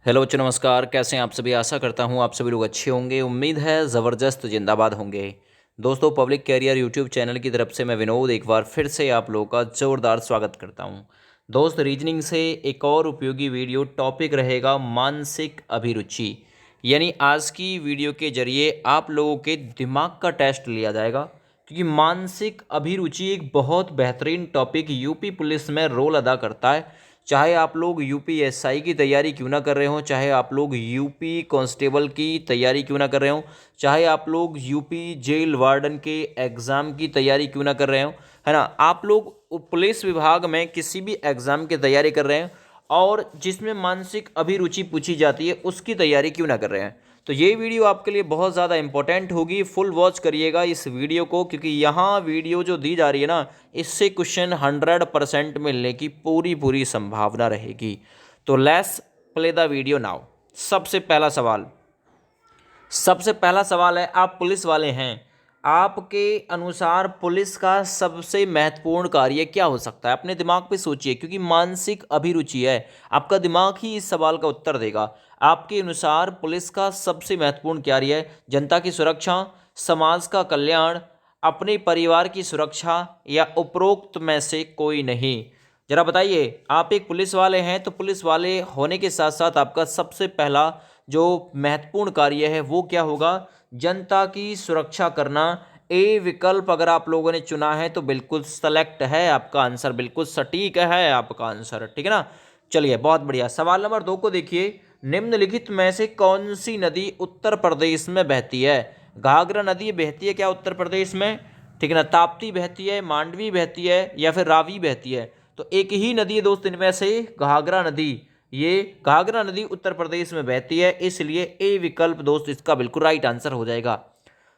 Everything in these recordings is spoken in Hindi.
हेलो बच्चों, नमस्कार। कैसे हैं आप सभी? आशा करता हूं आप सभी लोग अच्छे होंगे। उम्मीद है ज़बरदस्त जिंदाबाद होंगे। दोस्तों, पब्लिक कैरियर यूट्यूब चैनल की तरफ से मैं विनोद एक बार फिर से आप लोगों का ज़ोरदार स्वागत करता हूं। दोस्त, रीजनिंग से एक और उपयोगी वीडियो टॉपिक रहेगा मानसिक अभिरुचि। यानी आज की वीडियो के जरिए आप लोगों के दिमाग का टेस्ट लिया जाएगा, क्योंकि मानसिक अभिरुचि एक बहुत बेहतरीन टॉपिक यूपी पुलिस में रोल अदा करता है। चाहे आप लोग यूपीएसआई की तैयारी क्यों ना कर रहे हो, चाहे आप लोग यूपी कांस्टेबल की तैयारी क्यों ना कर रहे हो, चाहे आप लोग यूपी जेल वार्डन के एग्ज़ाम की तैयारी क्यों ना कर रहे हो, है ना। आप लोग पुलिस विभाग में किसी भी एग्ज़ाम की तैयारी कर रहे हैं और जिसमें मानसिक अभिरुचि पूछी जाती है उसकी तैयारी क्यों ना कर रहे हैं, तो ये वीडियो आपके लिए बहुत ज़्यादा इंपॉर्टेंट होगी। फुल वॉच करिएगा इस वीडियो को, क्योंकि यहाँ वीडियो जो दी जा रही है ना, इससे क्वेश्चन 100% मिलने की पूरी पूरी संभावना रहेगी। तो let's play the video now. सबसे पहला सवाल है, आप पुलिस वाले हैं, आपके अनुसार पुलिस का सबसे महत्वपूर्ण कार्य क्या हो सकता है? अपने दिमाग पे सोचिए, क्योंकि मानसिक अभिरुचि है, आपका दिमाग ही इस सवाल का उत्तर देगा। आपके अनुसार पुलिस का सबसे महत्वपूर्ण कार्य है जनता की सुरक्षा, समाज का कल्याण, अपने परिवार की सुरक्षा, या उपरोक्त में से कोई नहीं? जरा बताइए, आप एक पुलिस वाले हैं तो पुलिस वाले होने के साथ साथ आपका सबसे पहला जो महत्वपूर्ण कार्य है वो क्या होगा? जनता की सुरक्षा करना। ए विकल्प अगर आप लोगों ने चुना है तो बिल्कुल सेलेक्ट है आपका आंसर, बिल्कुल सटीक है आपका आंसर, ठीक है ना। चलिए, बहुत बढ़िया। सवाल नंबर 2 को देखिए, निम्नलिखित में से कौन सी नदी उत्तर प्रदेश में बहती है? घाघरा नदी बहती है क्या उत्तर प्रदेश में? ठीक है ना। ताप्ती बहती है, मांडवी बहती है, या फिर रावी बहती है? तो एक ही नदी है दोस्त इनमें से, घाघरा नदी। ये घाघरा नदी उत्तर प्रदेश में बहती है, इसलिए ए विकल्प दोस्त इसका बिल्कुल राइट आंसर हो जाएगा।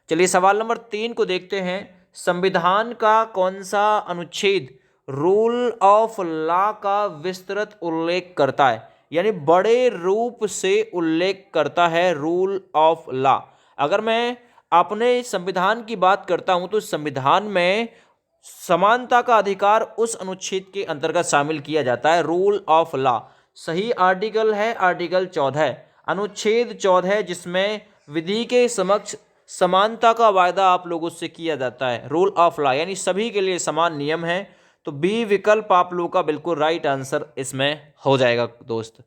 चलिए, सवाल नंबर 3 को देखते हैं। संविधान का कौन सा अनुच्छेद रूल ऑफ लॉ का विस्तृत उल्लेख करता है? यानी बड़े रूप से उल्लेख करता है रूल ऑफ लॉ। अगर मैं अपने संविधान की बात करता हूं तो संविधान में समानता का अधिकार उस अनुच्छेद के अंतर्गत शामिल किया जाता है, रूल ऑफ लॉ। सही आर्टिकल है आर्टिकल 14, अनुच्छेद 14, जिसमें विधि के समक्ष समानता का वायदा आप लोगों से किया जाता है, रूल ऑफ लॉ, यानी सभी के लिए समान नियम है। तो बी विकल्प आप लोगों का बिल्कुल राइट आंसर इसमें हो जाएगा दोस्त।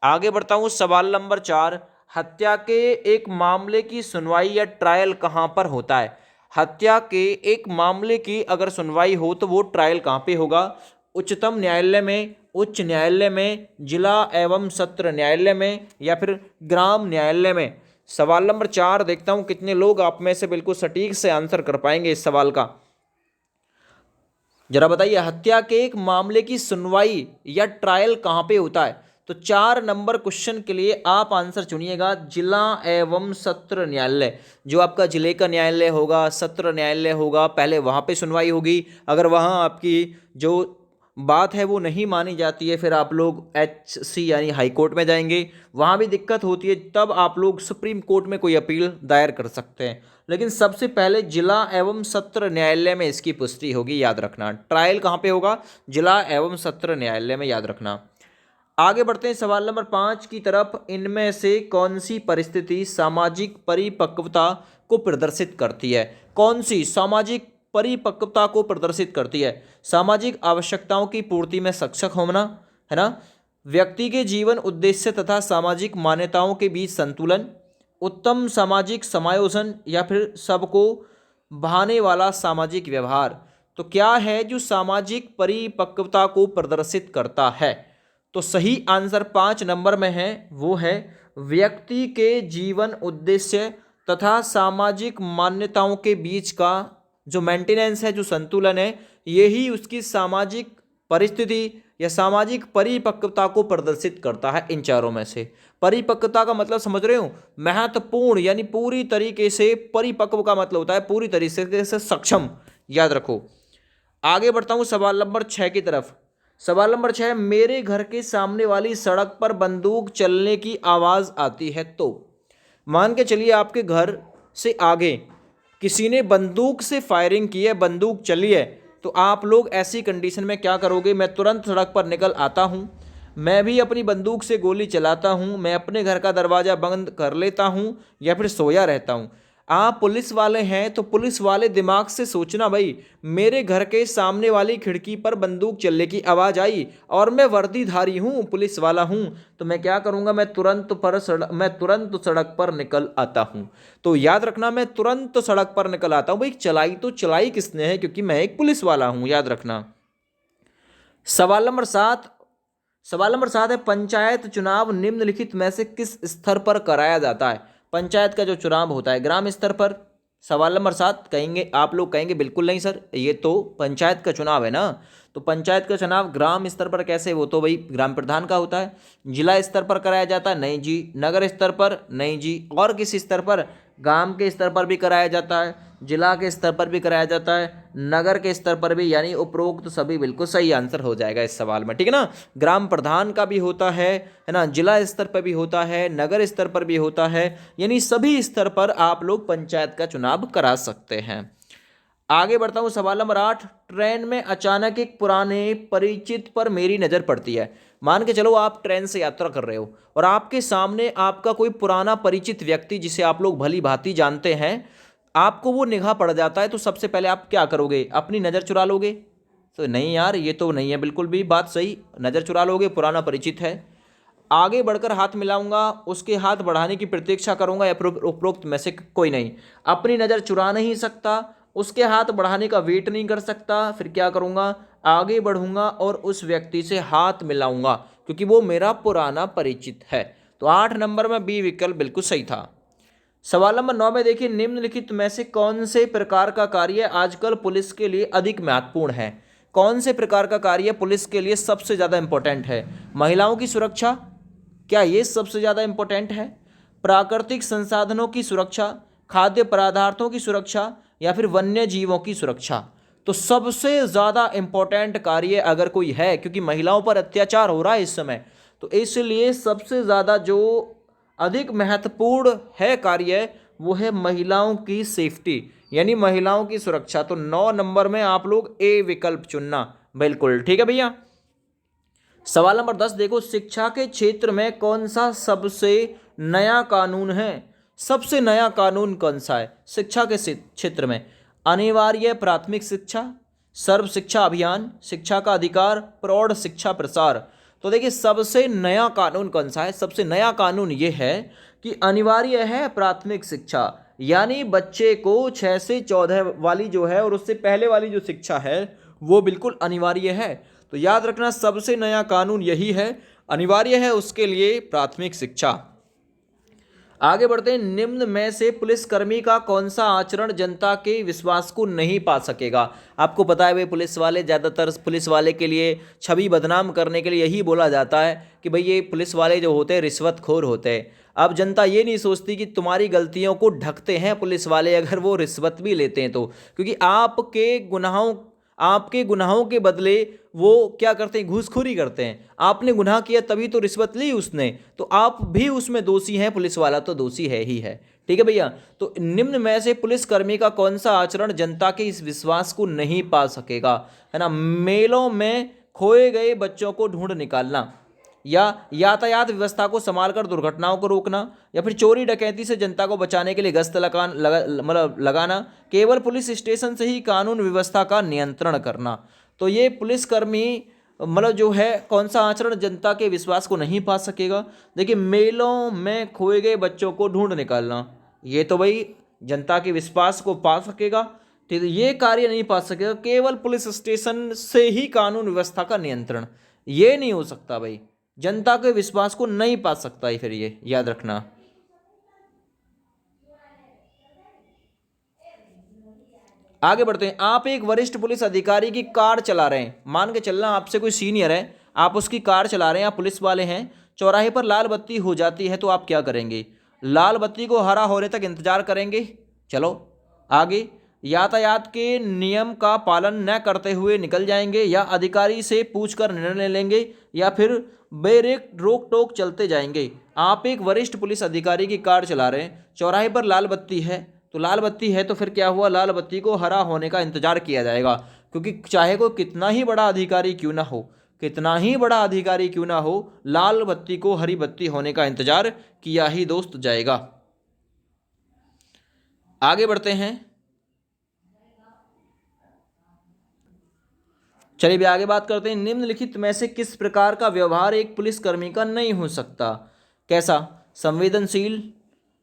आगे बढ़ता हूं, सवाल नंबर 4। हत्या के एक मामले की सुनवाई या ट्रायल कहां पर होता है? हत्या के एक मामले की अगर सुनवाई हो तो वो ट्रायल कहां पे होगा? उच्चतम न्यायालय में, उच्च न्यायालय में, जिला एवं सत्र न्यायालय में, या फिर ग्राम न्यायालय में? सवाल नंबर 4 देखता हूं कितने लोग आप में से बिल्कुल सटीक से आंसर कर पाएंगे इस सवाल का। जरा बताइए, हत्या के एक मामले की सुनवाई या ट्रायल कहां पे होता है? तो 4 नंबर क्वेश्चन के लिए आप आंसर चुनिएगा, जिला एवं सत्र न्यायालय। जो आपका जिले का न्यायालय होगा, सत्र न्यायालय होगा, पहले वहां पे सुनवाई होगी। अगर वहां आपकी जो बात है वो नहीं मानी जाती है, फिर आप लोग एचसी यानी हाई कोर्ट में जाएंगे, वहां भी दिक्कत होती है, तब आप लोग सुप्रीम कोर्ट में कोई अपील दायर कर सकते हैं। लेकिन सबसे पहले जिला एवं सत्र न्यायालय में इसकी पुष्टि होगी, याद रखना। ट्रायल कहाँ पे होगा? जिला एवं सत्र न्यायालय में, याद रखना। आगे बढ़ते हैं सवाल नंबर 5 की तरफ। इनमें से कौन सी परिस्थिति सामाजिक परिपक्वता को प्रदर्शित करती है? कौन सी सामाजिक परिपक्वता को प्रदर्शित करती है? सामाजिक आवश्यकताओं की पूर्ति में सक्षम होना, है ना। व्यक्ति के जीवन उद्देश्य तथा सामाजिक मान्यताओं के बीच संतुलन, उत्तम सामाजिक समायोजन, या फिर सबको भाने वाला सामाजिक व्यवहार? तो क्या है जो सामाजिक परिपक्वता को प्रदर्शित करता है? तो सही आंसर 5 नंबर में है, वो है व्यक्ति के जीवन उद्देश्य तथा सामाजिक मान्यताओं के बीच का जो मेंटेनेंस है, जो संतुलन है, यही उसकी सामाजिक परिस्थिति या सामाजिक परिपक्वता को प्रदर्शित करता है। इन चारों में से परिपक्वता का मतलब समझ रहे हो? महत्वपूर्ण, यानी पूरी तरीके से। परिपक्व का मतलब होता है पूरी तरीके से सक्षम, याद रखो। आगे बढ़ता हूं सवाल नंबर 6 की तरफ। सवाल नंबर 6, मेरे घर के सामने वाली सड़क पर बंदूक चलने की आवाज आती है तो? मान के चलिए आपके घर से आगे किसी ने बंदूक से फायरिंग की है, बंदूक चली है, तो आप लोग ऐसी कंडीशन में क्या करोगे? मैं तुरंत सड़क पर निकल आता हूं, मैं भी अपनी बंदूक से गोली चलाता हूँ, मैं अपने घर का दरवाज़ा बंद कर लेता हूँ या फिर सोया रहता हूँ। आप पुलिस वाले हैं तो पुलिस वाले दिमाग से सोचना भाई, मेरे घर के सामने वाली खिड़की पर बंदूक चलने की आवाज़ आई और मैं वर्दीधारी हूँ, पुलिस वाला हूँ, तो मैं क्या करूँगा, मैं तुरंत सड़क पर निकल आता हूँ। तो याद रखना, मैं तुरंत सड़क पर निकल आता हूँ। भाई चलाई तो चलाई किसने है, क्योंकि मैं एक पुलिस वाला हूँ, याद रखना। सवाल नंबर 7। सवाल नंबर 7 है, पंचायत चुनाव निम्नलिखित में से किस स्तर पर कराया जाता है। पंचायत का जो चुनाव होता है ग्राम स्तर पर। सवाल नंबर 7 कहेंगे, आप लोग कहेंगे बिल्कुल नहीं सर, ये तो पंचायत का चुनाव है ना, तो पंचायत का चुनाव ग्राम स्तर पर कैसे, वो तो भाई ग्राम प्रधान का होता है। जिला स्तर पर कराया जाता है, नहीं जी। नगर स्तर पर, नहीं जी। और किस स्तर पर, गांव के स्तर पर भी कराया जाता है, जिला के स्तर पर भी कराया जाता है, नगर के स्तर पर भी, यानी उपरोक्त सभी बिल्कुल सही आंसर हो जाएगा इस सवाल में, ठीक है ना। ग्राम प्रधान का भी होता है ना, जिला स्तर पर भी होता है, नगर स्तर पर भी होता है, यानी सभी स्तर पर आप लोग पंचायत का चुनाव करा सकते हैं। आगे बढ़ता हूँ, सवाल नंबर 8। ट्रेन में अचानक एक पुराने परिचित पर मेरी नज़र पड़ती है। मान के चलो आप ट्रेन से यात्रा कर रहे हो और आपके सामने आपका कोई पुराना परिचित व्यक्ति जिसे आप लोग भली भांति जानते हैं, आपको वो निगाह पड़ जाता है, तो सबसे पहले आप क्या करोगे, अपनी नज़र चुरा लोगे। तो नहीं यार, ये तो नहीं है बिल्कुल भी बात सही। नज़र चुरा लोगे, पुराना परिचित है। आगे बढ़कर हाथ मिलाऊंगा, उसके हाथ बढ़ाने की प्रतीक्षा करूंगा, या उपरोक्त में से कोई नहीं। अपनी नज़र चुरा नहीं सकता, उसके हाथ बढ़ाने का वेट नहीं कर सकता, फिर क्या करूंगा, आगे बढ़ूंगा और उस व्यक्ति से हाथ मिलाऊंगा, क्योंकि वो मेरा पुराना परिचित है। तो 8 नंबर में बी विकल्प बिल्कुल सही था। सवाल नंबर 9 में देखिए, निम्नलिखित में से कौन से प्रकार का कार्य आजकल पुलिस के लिए अधिक महत्वपूर्ण है। कौन से प्रकार का कार्य पुलिस के लिए सबसे ज़्यादा इंपॉर्टेंट है। महिलाओं की सुरक्षा, क्या ये सबसे ज़्यादा इंपॉर्टेंट है। प्राकृतिक संसाधनों की सुरक्षा, खाद्य पदार्थों की सुरक्षा, या फिर वन्य जीवों की सुरक्षा। तो सबसे ज़्यादा इंपॉर्टेंट कार्य अगर कोई है, क्योंकि महिलाओं पर अत्याचार हो रहा है इस समय, तो इसलिए सबसे ज़्यादा जो अधिक महत्वपूर्ण है कार्य, वो है महिलाओं की सेफ्टी, यानी महिलाओं की सुरक्षा। तो 9 नंबर में आप लोग ए विकल्प चुनना, बिल्कुल ठीक है भैया। सवाल नंबर 10 देखो, शिक्षा के क्षेत्र में कौन सा सबसे नया कानून है। सबसे नया कानून कौन सा है शिक्षा के क्षेत्र में। अनिवार्य प्राथमिक शिक्षा, सर्व शिक्षा अभियान, शिक्षा का अधिकार, प्रौढ़ शिक्षा प्रसार। तो देखिए सबसे नया कानून कौन सा है। सबसे नया कानून ये है कि अनिवार्य है प्राथमिक शिक्षा, यानी बच्चे को 6 से 14 वाली जो है और उससे पहले वाली जो शिक्षा है वो बिल्कुल अनिवार्य है। तो याद रखना सबसे नया कानून यही है, अनिवार्य है उसके लिए प्राथमिक शिक्षा। आगे बढ़ते हैं, निम्न में से पुलिसकर्मी का कौन सा आचरण जनता के विश्वास को नहीं पा सकेगा। आपको पता है भाई, पुलिस वाले ज़्यादातर पुलिस वाले के लिए छवि बदनाम करने के लिए यही बोला जाता है कि भाई ये पुलिस वाले जो होते हैं रिश्वतखोर होते हैं। अब जनता ये नहीं सोचती कि तुम्हारी गलतियों को ढकते हैं पुलिस वाले, अगर वो रिश्वत भी लेते हैं तो, क्योंकि आपके गुनाहों के बदले वो क्या करते हैं, घूसखोरी करते हैं। आपने गुनाह किया तभी तो रिश्वत ली उसने, तो आप भी उसमें दोषी हैं, पुलिस वाला तो दोषी है ही है, ठीक है भैया। तो निम्न में से पुलिसकर्मी का कौन सा आचरण जनता के इस विश्वास को नहीं पा सकेगा, है ना। मेलों में खोए गए बच्चों को ढूंढ निकालना, या यातायात व्यवस्था को संभालकर दुर्घटनाओं को रोकना, या फिर चोरी डकैती से जनता को बचाने के लिए गश्त लगाना, केवल पुलिस स्टेशन से ही कानून व्यवस्था का नियंत्रण करना। तो ये पुलिसकर्मी जो है कौन सा आचरण जनता के विश्वास को नहीं पा सकेगा। देखिए मेलों में खोए गए बच्चों को ढूंढ निकालना, ये तो भाई जनता के विश्वास को पा सकेगा, ठीक है, ये कार्य नहीं पा सकेगा। केवल पुलिस स्टेशन से ही कानून व्यवस्था का नियंत्रण, ये नहीं हो सकता भाई, जनता के विश्वास को नहीं पा सकता है, फिर ये याद रखना। आगे बढ़ते हैं, आप एक वरिष्ठ पुलिस अधिकारी की कार चला रहे हैं, मान के चलना आपसे कोई सीनियर है, आप उसकी कार चला रहे हैं, आप पुलिस वाले हैं, चौराहे पर लाल बत्ती हो जाती है, तो आप क्या करेंगे। लाल बत्ती को हरा होने तक इंतजार करेंगे, चलो आगे, यातायात के नियम का पालन न करते हुए निकल जाएंगे, या अधिकारी से पूछकर निर्णय लेंगे, या फिर बेरेक रोक टोक चलते जाएंगे। आप एक वरिष्ठ पुलिस अधिकारी की कार चला रहे हैं, चौराहे पर लाल बत्ती है, तो लाल बत्ती है तो फिर क्या हुआ, लाल बत्ती को हरा होने का इंतजार किया जाएगा, क्योंकि चाहे कोई कितना ही बड़ा अधिकारी क्यों ना हो, कितना ही बड़ा अधिकारी क्यों ना हो, लाल बत्ती को हरी बत्ती होने का इंतजार किया ही दोस्त जाएगा। आगे बढ़ते हैं। चलिए भी आगे बात करते हैं। निम्नलिखित में से किस प्रकार का व्यवहार एक पुलिसकर्मी का नहीं हो सकता? कैसा? संवेदनशील,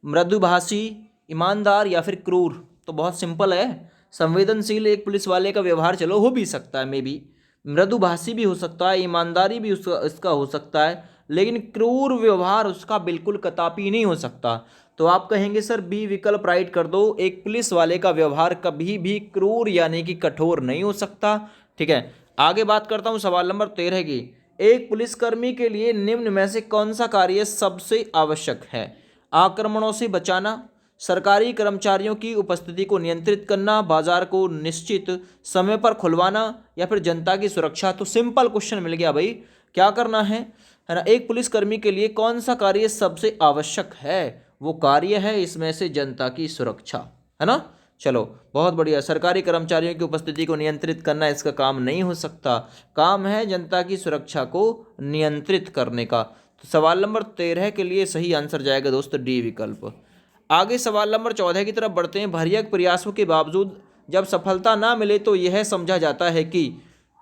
मृदुभाषी, ईमानदार या फिर क्रूर? तो बहुत सिंपल है। संवेदनशील एक पुलिस वाले का व्यवहार चलो हो भी सकता है, मे बी मृदुभाषी भी हो सकता है, ईमानदारी भी इसका हो सकता है, लेकिन क्रूर व्यवहार उसका बिल्कुल कतई नहीं हो सकता। तो आप कहेंगे सर बी विकल्प राइट कर दो, एक पुलिस वाले का व्यवहार कभी भी क्रूर यानी कि कठोर नहीं हो सकता। ठीक है, आगे बात करता हूं सवाल नंबर 13 की। एक पुलिसकर्मी के लिए निम्न में से कौन सा कार्य सबसे आवश्यक है? आक्रमणों से बचाना, सरकारी कर्मचारियों की उपस्थिति को नियंत्रित करना, बाजार को निश्चित समय पर खुलवाना या फिर जनता की सुरक्षा? तो सिंपल क्वेश्चन मिल गया भाई, क्या करना है ना। एक पुलिसकर्मी के लिए कौन सा कार्य सबसे आवश्यक है? वो कार्य है इसमें से जनता की सुरक्षा, है ना। चलो बहुत बढ़िया। सरकारी कर्मचारियों की उपस्थिति को नियंत्रित करना इसका काम नहीं हो सकता, काम है जनता की सुरक्षा को नियंत्रित करने का। तो सवाल नंबर 13 के लिए सही आंसर जाएगा दोस्तों डी विकल्प। आगे सवाल नंबर 14 की तरफ बढ़ते हैं। भरसक प्रयासों के बावजूद जब सफलता ना मिले तो यह समझा जाता है कि,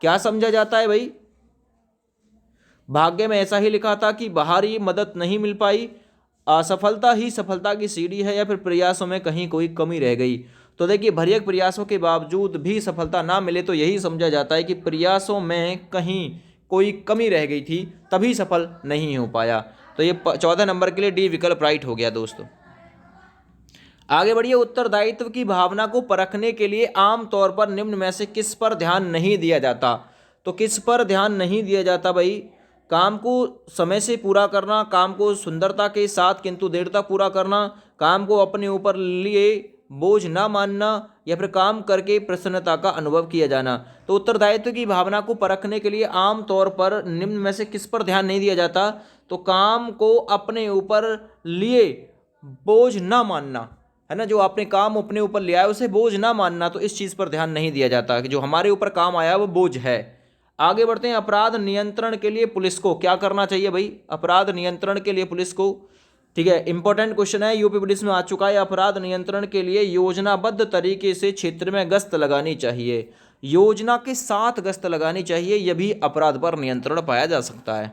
क्या समझा जाता है भाई? भाग्य में ऐसा ही लिखा था कि बाहरी मदद नहीं मिल पाई, असफलता ही सफलता की सीढ़ी है, या फिर प्रयासों में कहीं कोई कमी रह गई? तो देखिए भरसक प्रयासों के बावजूद भी सफलता ना मिले तो यही समझा जाता है कि प्रयासों में कहीं कोई कमी रह गई थी, तभी सफल नहीं हो पाया। तो ये 14 नंबर के लिए डी विकल्प राइट हो गया दोस्तों। आगे बढ़िए। उत्तरदायित्व की भावना को परखने के लिए आमतौर पर निम्न में से किस पर ध्यान नहीं दिया जाता? तो किस पर ध्यान नहीं दिया जाता भाई? काम को समय से पूरा करना, काम को सुंदरता के साथ किंतु देर तक पूरा करना, काम को अपने ऊपर लिए बोझ ना मानना, या फिर काम करके प्रसन्नता का अनुभव किया जाना? तो उत्तरदायित्व की भावना को परखने के लिए आमतौर पर निम्न में से किस पर ध्यान नहीं दिया जाता? तो काम को अपने ऊपर लिए बोझ ना मानना, है ना। जो आपने काम अपने ऊपर लिया है उसे बोझ ना मानना, तो इस चीज़ पर ध्यान नहीं दिया जाता कि जो हमारे ऊपर काम आया वो बोझ है। आगे बढ़ते हैं। अपराध नियंत्रण के लिए पुलिस को क्या करना चाहिए भाई? अपराध नियंत्रण के लिए पुलिस को, ठीक है, इंपॉर्टेंट क्वेश्चन है, यूपी पुलिस में आ चुका है। अपराध नियंत्रण के लिए योजनाबद्ध तरीके से क्षेत्र में गश्त लगानी चाहिए, योजना के साथ गश्त लगानी चाहिए, यह भी अपराध पर नियंत्रण पाया जा सकता है।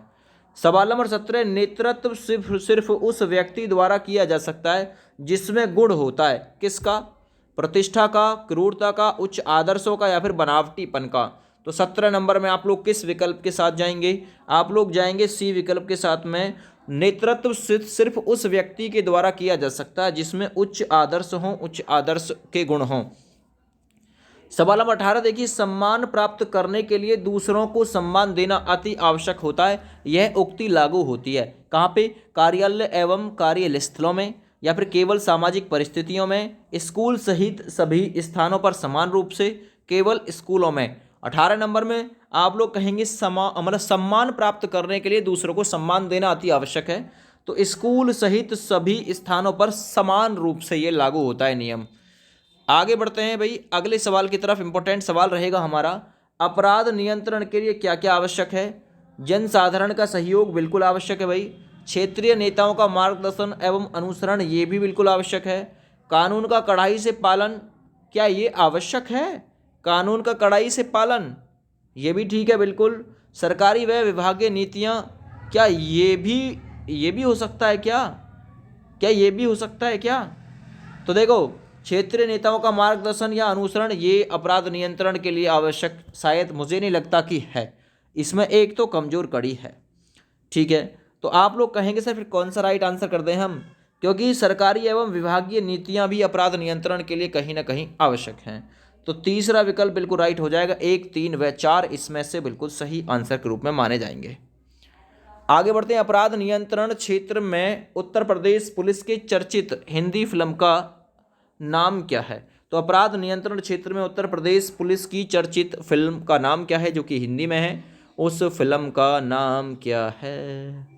सवाल नंबर 17। नेतृत्व सिर्फ उस व्यक्ति द्वारा किया जा सकता है जिसमें गुण होता है, किसका? प्रतिष्ठा का, क्रूरता का, उच्च आदर्शों का, या फिर बनावटीपन का? तो 17 नंबर में आप लोग किस विकल्प के साथ जाएंगे? आप लोग जाएंगे सी विकल्प के साथ में। नेतृत्व सिर्फ उस व्यक्ति के द्वारा किया जा सकता है जिसमें उच्च आदर्श हों, उच्च आदर्श के गुण हों। सवाल नंबर 18 देखिए। सम्मान प्राप्त करने के लिए दूसरों को सम्मान देना अति आवश्यक होता है, यह उक्ति लागू होती है कहाँ पे? कार्यालय एवं कार्यस्थलों में, या फिर केवल सामाजिक परिस्थितियों में, स्कूल सहित सभी स्थानों पर समान रूप से, केवल स्कूलों में? 18 नंबर में आप लोग कहेंगे सम्मान प्राप्त करने के लिए दूसरों को सम्मान देना अति आवश्यक है, तो स्कूल सहित सभी स्थानों पर समान रूप से ये लागू होता है नियम। आगे बढ़ते हैं भाई अगले सवाल की तरफ। इंपॉर्टेंट सवाल रहेगा हमारा। अपराध नियंत्रण के लिए क्या क्या आवश्यक है? जनसाधारण का सहयोग बिल्कुल आवश्यक है भाई। क्षेत्रीय नेताओं का मार्गदर्शन एवं अनुसरण ये भी बिल्कुल आवश्यक है। कानून का कड़ाई से पालन, क्या ये आवश्यक है? कानून का कड़ाई से पालन ये भी ठीक है बिल्कुल। सरकारी व विभागीय नीतियाँ, क्या ये भी हो सकता है क्या? क्या ये भी हो सकता है क्या? तो देखो क्षेत्रीय नेताओं का मार्गदर्शन या अनुसरण ये अपराध नियंत्रण के लिए आवश्यक शायद मुझे नहीं लगता कि है, इसमें एक तो कमजोर कड़ी है। ठीक है, तो आप लोग कहेंगे सर फिर कौन सा राइट आंसर कर दें हम? क्योंकि सरकारी एवं विभागीय नीतियां भी अपराध नियंत्रण के लिए कहीं ना कहीं आवश्यक हैं। तो तीसरा विकल्प बिल्कुल राइट हो जाएगा। 1, 3 व 4 इसमें से बिल्कुल सही आंसर के रूप में माने जाएंगे। आगे बढ़ते हैं। अपराध नियंत्रण क्षेत्र में उत्तर प्रदेश पुलिस के चर्चित हिंदी फिल्म का नाम क्या है? तो अपराध नियंत्रण क्षेत्र में उत्तर प्रदेश पुलिस की चर्चित फिल्म का नाम क्या है जो कि हिंदी में है? उस फिल्म का नाम क्या है?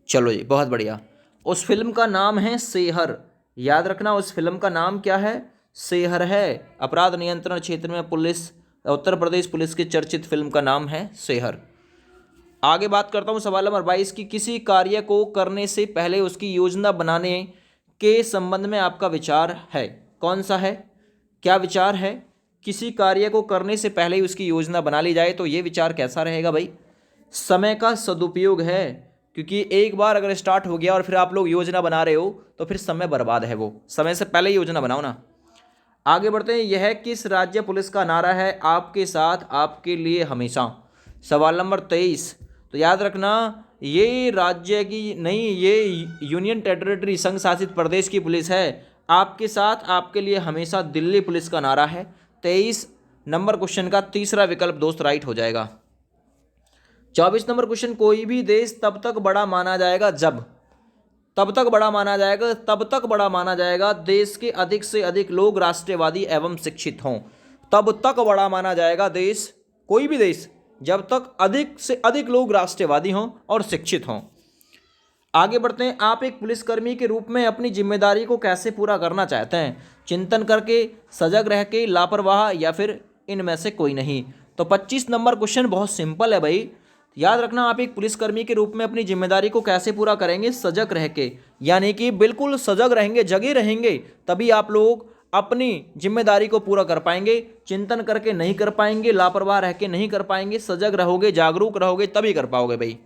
चलो जी बहुत बढ़िया। उस फिल्म का नाम है शेर। याद रखना उस फिल्म का नाम क्या है, शेर है। अपराध नियंत्रण क्षेत्र में पुलिस, उत्तर प्रदेश पुलिस की चर्चित फिल्म का नाम है शेर। आगे बात करता हूँ सवाल नंबर 22 की, किसी कार्य को करने से पहले उसकी योजना बनाने के संबंध में आपका विचार है, कौन सा है, क्या विचार है। किसी कार्य को करने से पहले ही उसकी योजना बना ली जाए तो ये विचार कैसा रहेगा भाई, समय का सदुपयोग है। क्योंकि एक बार अगर स्टार्ट हो गया और फिर आप लोग योजना बना रहे हो तो फिर समय बर्बाद है, वो समय से पहले ही योजना बनाओ ना। आगे बढ़ते हैं, यह किस राज्य पुलिस का नारा है, आपके साथ आपके लिए हमेशा। सवाल नंबर 23, तो याद रखना ये राज्य की नहीं, ये यूनियन टेरिटरी संघ शासित प्रदेश की पुलिस है। आपके साथ आपके लिए हमेशा दिल्ली पुलिस का नारा है। 23 नंबर क्वेश्चन का तीसरा विकल्प दोस्त राइट हो जाएगा। 24 नंबर क्वेश्चन, कोई भी देश तब तक बड़ा माना जाएगा जब, तब तक बड़ा माना जाएगा, तब तक बड़ा माना जाएगा देश के अधिक से अधिक लोग राष्ट्रवादी एवं शिक्षित हों। तब तक बड़ा माना जाएगा देश, कोई भी देश, जब तक अधिक से अधिक लोग राष्ट्रवादी हों और शिक्षित हों। आगे बढ़ते हैं, आप एक पुलिसकर्मी के रूप में अपनी जिम्मेदारी को कैसे पूरा करना चाहते हैं, चिंतन करके, सजग रह के, लापरवाह या फिर इनमें से कोई नहीं। तो 25 नंबर क्वेश्चन बहुत सिंपल है भाई, याद रखना आप एक पुलिसकर्मी के रूप में अपनी जिम्मेदारी को कैसे पूरा करेंगे, सजग रह के, यानी कि बिल्कुल सजग रहेंगे, जगे रहेंगे, तभी आप लोग अपनी जिम्मेदारी को पूरा कर पाएंगे। चिंतन करके नहीं कर पाएंगे, लापरवाह रह के नहीं कर पाएंगे, सजग रहोगे, जागरूक रहोगे तभी कर पाओगे भाई।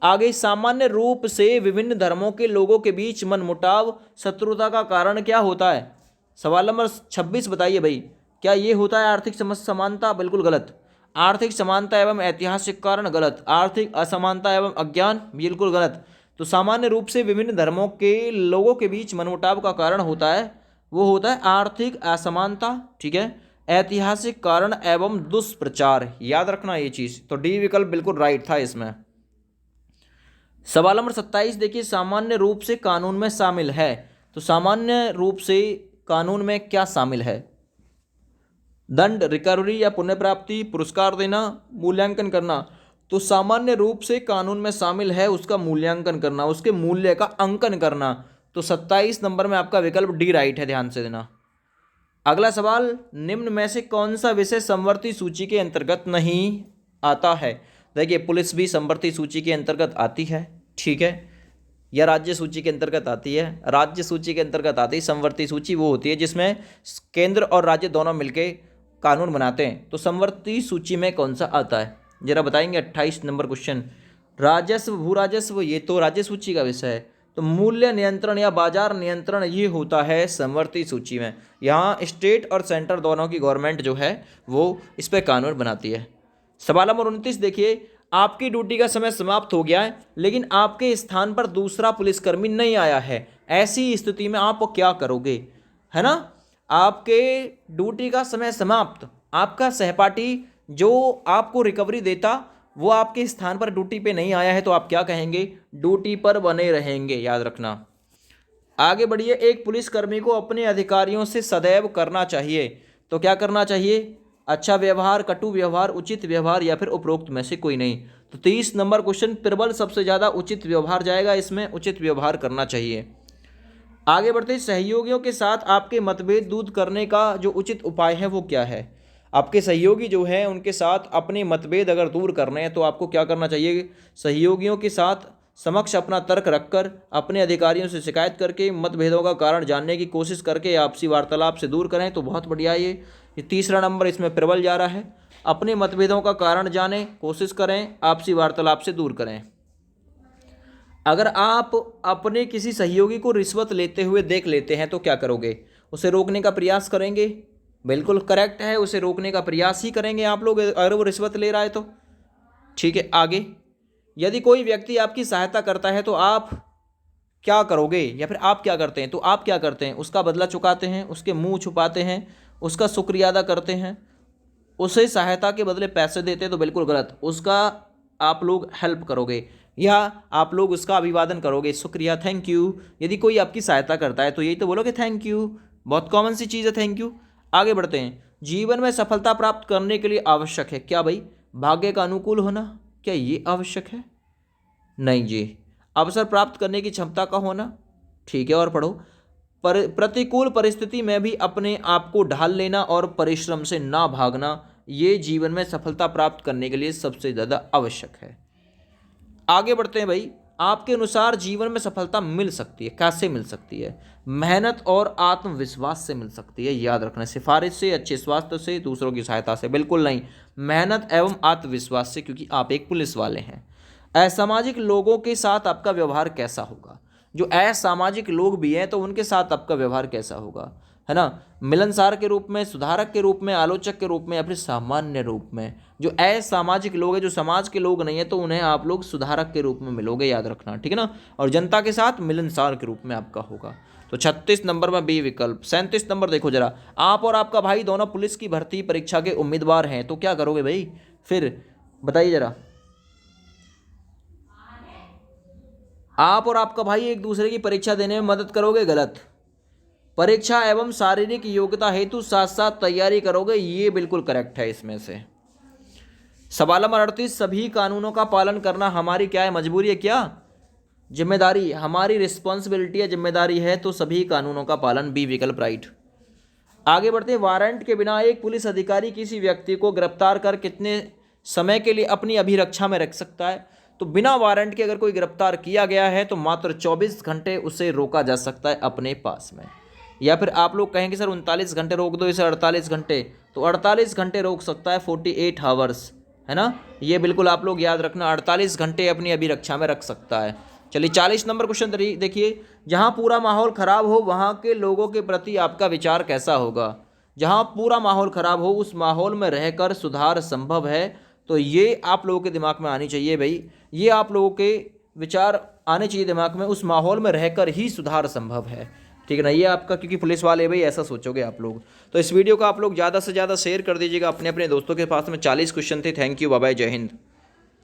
आगे, सामान्य रूप से विभिन्न धर्मों के लोगों के बीच मनमुटाव, शत्रुता का कारण क्या होता है। सवाल नंबर 26 बताइए भाई, क्या ये होता है आर्थिक समानता, बिल्कुल गलत। आर्थिक समानता एवं ऐतिहासिक कारण, गलत। आर्थिक असमानता एवं अज्ञान, बिल्कुल गलत। तो सामान्य रूप से विभिन्न धर्मों के लोगों के बीच मनमुटाव का कारण होता है, वो होता है आर्थिक असमानता, ठीक है, ऐतिहासिक कारण एवं दुष्प्रचार, याद रखना ये चीज़। तो डी विकल्प बिल्कुल राइट था इसमें। सवाल नंबर 27 देखिए, सामान्य रूप से कानून में शामिल है। तो सामान्य रूप से कानून में क्या शामिल है, दंड, रिकवरी या पुण्य प्राप्ति, पुरस्कार देना, मूल्यांकन करना। तो सामान्य रूप से कानून में शामिल है उसका मूल्यांकन करना, उसके मूल्य का अंकन करना। तो 27 नंबर में आपका विकल्प डी राइट है, ध्यान से देना। अगला सवाल, निम्न में से कौन सा विषय समवर्ती सूची के अंतर्गत नहीं आता है। देखिए पुलिस भी समवर्ती सूची के अंतर्गत आती है, ठीक है, या राज्य सूची के अंतर्गत आती है। राज्य सूची के अंतर्गत आती है, समवर्ती सूची वो होती है जिसमें केंद्र और राज्य दोनों मिलके कानून बनाते हैं। तो समवर्ती सूची में कौन सा आता है जरा बताएंगे। 28 नंबर क्वेश्चन, राजस्व, भू राजस्व, ये तो राज्य सूची का विषय है। तो मूल्य नियंत्रण या बाजार नियंत्रण ये होता है समवर्ती सूची में। यहाँ स्टेट और सेंटर दोनों की गवर्नमेंट जो है वो इस पर कानून बनाती है। सवाल नंबर 29 देखिए, आपकी ड्यूटी का समय समाप्त हो गया है लेकिन आपके स्थान पर दूसरा पुलिसकर्मी नहीं आया है, ऐसी स्थिति में आप क्या करोगे, है ना। आपके ड्यूटी का समय समाप्त, आपका सहपाठी जो आपको रिकवरी देता वो आपके स्थान पर ड्यूटी पे नहीं आया है, तो आप क्या कहेंगे, ड्यूटी पर बने रहेंगे, याद रखना। आगे बढ़िए, एक पुलिसकर्मी को अपने अधिकारियों से सदैव करना चाहिए। तो क्या करना चाहिए, अच्छा व्यवहार, कटु व्यवहार, उचित व्यवहार या फिर उपरोक्त में से कोई नहीं। तो 30 नंबर क्वेश्चन, प्रबल सबसे ज़्यादा उचित व्यवहार जाएगा इसमें, उचित व्यवहार करना चाहिए। आगे बढ़ते, सहयोगियों के साथ आपके मतभेद दूर करने का जो उचित उपाय है वो क्या है। आपके सहयोगी जो है उनके साथ अपने मतभेद अगर दूर करने हैं तो आपको क्या करना चाहिए, सहयोगियों के साथ समक्ष अपना तर्क रखकर, अपने अधिकारियों से शिकायत करके, मतभेदों का कारण जानने की कोशिश करके आपसी वार्तालाप से दूर करें। तो बहुत बढ़िया, ये तीसरा नंबर इसमें प्रबल जा रहा है। अपने मतभेदों का कारण जानें, कोशिश करें, आपसी वार्तालाप से दूर करें। अगर आप अपने किसी सहयोगी को रिश्वत लेते हुए देख लेते हैं तो क्या करोगे, उसे रोकने का प्रयास करेंगे, बिल्कुल करेक्ट है, उसे रोकने का प्रयास ही करेंगे आप लोग अगर वो रिश्वत ले रहा है तो, ठीक है। आगे, यदि कोई व्यक्ति आपकी सहायता करता है तो आप क्या करोगे या फिर आप क्या करते हैं, तो आप क्या करते हैं, उसका बदला चुकाते हैं, उसके मुंह छुपाते हैं, उसका शुक्रिया अदा करते हैं, उसे सहायता के बदले पैसे देते हैं, तो बिल्कुल गलत, उसका आप लोग हेल्प करोगे या आप लोग उसका अभिवादन करोगे, शुक्रिया, थैंक यू। यदि कोई आपकी सहायता करता है तो यही तो बोलोगे थैंक यू, बहुत कॉमन सी चीज़ है थैंक यू। आगे बढ़ते हैं, जीवन में सफलता प्राप्त करने के लिए आवश्यक है क्या भाई, भाग्य का अनुकूल होना, क्या ये आवश्यक है, नहीं जी। अवसर प्राप्त करने की क्षमता का होना, ठीक है, और पढ़ो। प्रतिकूल परिस्थिति में भी अपने आप को ढाल लेना और परिश्रम से ना भागना, ये जीवन में सफलता प्राप्त करने के लिए सबसे ज़्यादा आवश्यक है। आगे बढ़ते हैं भाई। आपके अनुसार जीवन में सफलता मिल सकती है, कैसे मिल सकती है? मेहनत और आत्मविश्वास से मिल सकती है, याद रखना। सिफारिश से, अच्छे स्वास्थ्य से, दूसरों की सहायता से बिल्कुल नहीं। मेहनत एवं आत्मविश्वास से, क्योंकि आप एक पुलिस वाले हैं। असामाजिक लोगों के साथ आपका व्यवहार कैसा होगा? जो असामाजिक लोग भी हैं तो उनके साथ आपका व्यवहार कैसा होगा, है ना? मिलनसार के रूप में, सुधारक के रूप में, आलोचक के रूप में या फिर सामान्य रूप में। जो असामाजिक लोग हैं, जो समाज के लोग नहीं है, तो उन्हें आप लोग सुधारक के रूप में मिलोगे, याद रखना, ठीक है ना? और जनता के साथ मिलनसार के रूप में आपका होगा। तो 36 नंबर में बी विकल्प। 37 नंबर देखो जरा। आप और आपका भाई दोनों पुलिस की भर्ती परीक्षा के उम्मीदवार हैं, तो क्या करोगे भाई? फिर बताइए जरा। आप और आपका भाई एक दूसरे की परीक्षा देने में मदद करोगे? गलत। परीक्षा एवं शारीरिक योग्यता हेतु साथ साथ तैयारी करोगे, ये बिल्कुल करेक्ट है इसमें से। सवाल नंबर 38, सभी कानूनों का पालन करना हमारी क्या है? मजबूरी है क्या? जिम्मेदारी, हमारी रिस्पॉन्सिबिलिटी है, जिम्मेदारी है, तो सभी कानूनों का पालन, बी विकल्प राइट। आगे बढ़ते हैं। वारंट के बिना एक पुलिस अधिकारी किसी व्यक्ति को गिरफ्तार कर कितने समय के लिए अपनी अभिरक्षा में रख सकता है? तो बिना वारंट के अगर कोई गिरफ्तार किया गया है तो मात्र 24 घंटे उसे रोका जा सकता है अपने पास में। या फिर आप लोग कहेंगे सर 39 घंटे रोक दो इसे, 48 घंटे, तो 48 घंटे रोक सकता है, 48 हावर्स, है ना? ये बिल्कुल आप लोग याद रखना, 48 घंटे अपनी अभिरक्षा में रख सकता है। चलिए 40 नंबर क्वेश्चन देखिए। जहाँ पूरा माहौल खराब हो वहाँ के लोगों के प्रति आपका विचार कैसा होगा? जहाँ पूरा माहौल खराब हो उस माहौल में रहकर सुधार संभव है, तो ये आप लोगों के दिमाग में आनी चाहिए भाई। ये आप लोगों के विचार आने चाहिए दिमाग में, उस माहौल में रहकर ही सुधार संभव है, ठीक है ना? ये आपका, क्योंकि पुलिस वाले भाई ऐसा सोचोगे आप लोग। तो इस वीडियो को आप लोग ज़्यादा से ज़्यादा शेयर कर दीजिएगा अपने अपने दोस्तों के पास में। 40 क्वेश्चन थे। थैंक यू, बाय बाय, जय हिंद।